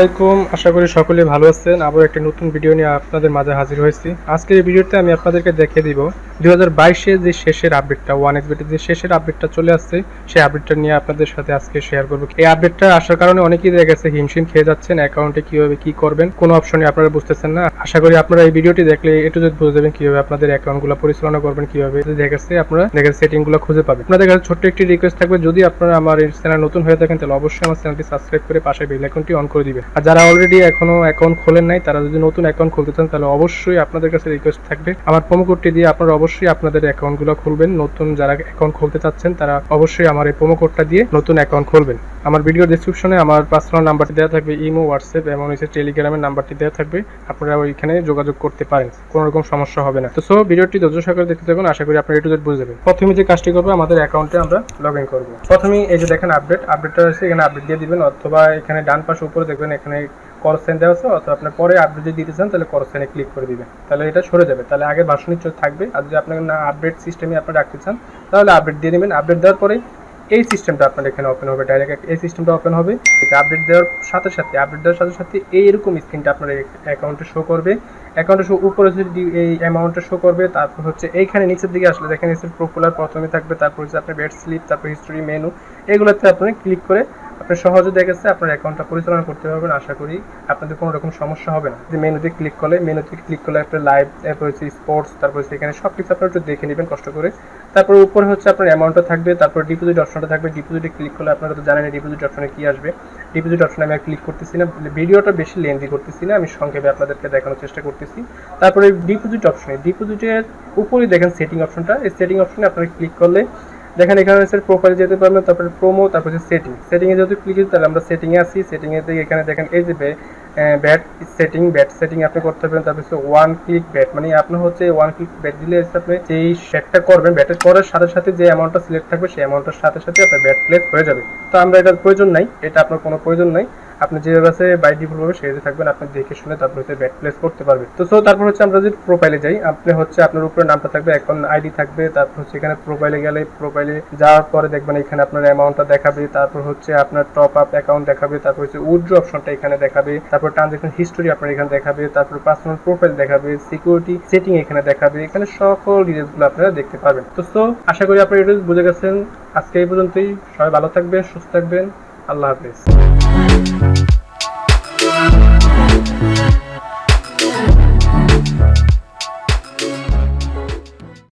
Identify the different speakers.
Speaker 1: আলাইকুম, আশা করি সকলে ভালো আছেন। আবার একটা নতুন ভিডিও নিয়ে আপনাদের মাঝে হাজির হয়েছি। আজকের এই ভিডিওতে আমি আপনাদেরকে দেখিয়ে দিব 2022-এর যে শেষের আপডেটটা, 1xBet-এর যে শেষের আপডেটটা চলে আসছে, সেই আপডেটটা নিয়ে আপনাদের সাথে আজকে শেয়ার করব। এই আপডেটটা আসার কারণে অনেকেই দেখা গেছে হিমশিম খেয়ে যাচ্ছেন, অ্যাকাউন্টে কিভাবে কি করবেন, কোনো অপশনে আপনারা বুঝতেছেন না। আশা করি আপনারা এই ভিডিওটি দেখলে একটু যদি বুঝে যাবেন কিভাবে আপনাদের অ্যাকাউন্টগুলো পরিচালনা করবেন, কিভাবে দেখা গেছে আপনারা সেটিংগুলো খুঁজে পাবেন। আপনাদের কাছে ছোট্ট একটি রিকোয়েস্ট থাকবে, যদি আপনারা আমার এই চ্যানেল নতুন হয়ে থাকেন তাহলে অবশ্যই আমার চ্যানেলটি সাবস্ক্রাইব করে পাশে বেল আইকনটি অন করে দিবেন। আর যারা অলরেডি এখনো অ্যাকাউন্ট খোলেন নাই, তারা যদি নতুন অ্যাকাউন্ট খুলতে চান তাহলে অবশ্যই আপনাদের কাছে রিকোয়েস্ট থাকবে, আমার প্রোমো কোডটি দিয়ে আপনারা অবশ্যই আপনাদের অ্যাকাউন্টগুলো খুলবেন। নতুন যারা অ্যাকাউন্ট খুলতে চাচ্ছেন তারা অবশ্যই আমার এই প্রোমো কোডটা দিয়ে নতুন অ্যাকাউন্ট খুলবেন। আমার ভিডিও ডেসক্রিপশনে আমার পার্সোনাল নাম্বারটি দেওয়া থাকবে, ইমো, হোয়াটসঅ্যাপ এবং টেলিগ্রামের নাম্বারটি দেওয়া থাকবে। আপনারা ওইখানে যোগাযোগ করতে পারেন, কোনো রকম সমস্যা হবে না। তো ভিডিওটি ধৈর্য সহকারে দেখতে থাকুন, আশা করি আপনারা একটু বুঝে যাবেন। প্রথমে যে কাজটি করবো, আমাদের অ্যাকাউন্টে আমরা লগ ইন করবো। প্রথমেই এই যে দেখেন আপডেটটা আছে, এখানে আপডেট দিয়ে দিবেন, অথবা এখানে ডান পাশে উপরে দেখবেন এখানে করসেন দেওয়া আছে, অথবা আপনার পরে আপডেট যদি দিতে চান তাহলে করসেনে ক্লিক করে দিবেন, তাহলে এটা সরে যাবে। তাহলে আগে ভার্সনই থাকবে। আর যদি আপনার না আপডেট সিস্টেমে আপনি রাখতে চান তাহলে আপডেট দিয়ে নেবেন। আপডেট দেওয়ার পরে এই সিস্টেমটা আপনার এখানে ওপেন হবে, ডাইরেক্ট এই সিস্টেমটা ওপেন হবে। এটা আপডেট দেওয়ার সাথে সাথে এইরকম স্ক্রিনটা আপনার অ্যাকাউন্টে শো করবে। অ্যাকাউন্টে শো উপরে যদি এই অ্যামাউন্টটা শো করবে, তারপর হচ্ছে এইখানে নিচের দিকে আসলে দেখেন নিচের প্রপোলার প্রথমে থাকবে, তারপর হচ্ছে আপনার বেড স্লিপ, তারপর হিস্টোরি, মেনু, এগুলোতে আপনি ক্লিক করে আপনি সহজে দেখেছে আপনার অ্যাকাউন্টটা পরিচালনা করতে পারবেন। আশা করি আপনাদের কোনো রকম সমস্যা হবে না। যে মেনুতে ক্লিক করলে আপনার লাইভ, তারপর হচ্ছে স্পোর্টস, তারপর হচ্ছে এখানে সব কিছু আপনারা একটু দেখে নেবেন কষ্ট করে। তারপর উপরে হচ্ছে আপনার অ্যামাউন্টটা থাকবে, তারপর ডিপোজিট অপশনটা থাকবে। ডিপোজিটে ক্লিক করলে আপনারা তো জানেন ডিপোজিট অপশনে কি আসবে। ডিপোজিট অপশনে আমি ক্লিক করতেছি না, ভিডিওটা বেশি লেন্দি করতেছি না, আমি সংক্ষেপে আপনাদেরকে দেখানোর চেষ্টা করতেছি। তারপরে ডিপোজিটের উপরে দেখেন সেটিং অপশনটা, এই সেটিং অপশনে আপনারা ক্লিক করলে দেখেন এখানে হচ্ছে প্রোফাইলে যেতে পারবেন, তারপরে প্রোমো, তারপর হচ্ছে সেটিংয়ে যেহেতু ক্লিক করি তাহলে আমরা সেটিংয়ে আসি। সেটিংয়ে থেকে এখানে দেখেন এই যে ব্যাট সেটিং আপনি করতে পারবেন। তারপর হচ্ছে ওয়ান ক্লিক ব্যাট, মানে আপনি হচ্ছে ওয়ান ক্লিক ব্যাট দিলে আপনি যেই সেটটা করবেন, ব্যাটের করার সাথে সাথে যে অ্যামাউন্টটা সিলেক্ট থাকবে সেই অ্যামাউন্টের সাথে সাথে আপনার ব্যাট প্লেস হয়ে যাবে। তো আমরা এটার প্রয়োজন নাই, এটা আপনার কোনো প্রয়োজন নাই। আপনি যেভাবে আছে বাই ডিফল্ট ভাবে সেভাবে থাকবেন, আপনি দেখে শুনে তারপর হচ্ছে ব্যাট প্লেস করতে পারবেন। তো তারপর হচ্ছে আমরা যদি প্রোফাইলে যাই, আপনি হচ্ছে আপনার উপরে নামটা থাকবে, এখন আইডি থাকবে, তারপর হচ্ছে এখানে প্রোফাইলে গেলে প্রোফাইলে যাওয়ার পরে দেখবেন এখানে আপনার অ্যামাউন্টটা দেখাবে, তারপর হচ্ছে আপনার টপ আপ অ্যাকাউন্ট দেখাবে, তারপর হচ্ছে উইথড্র অপশনটা এখানে দেখাবে, তারপর ট্রানজাকশন হিস্টোরি আপনার এখানে দেখাবে, তারপর পার্সোনাল প্রোফাইল দেখাবে, সিকিউরিটি সেটিং এখানে দেখাবে, এখানে সকল ডিটেইলসগুলো আপনারা দেখতে পারবেন। তো আশা করি আপনারা এটা বুঝে গেছেন। আজকে এই পর্যন্তই, সবাই ভালো থাকবেন, সুস্থ থাকবেন, আল্লাহ হাফেজ।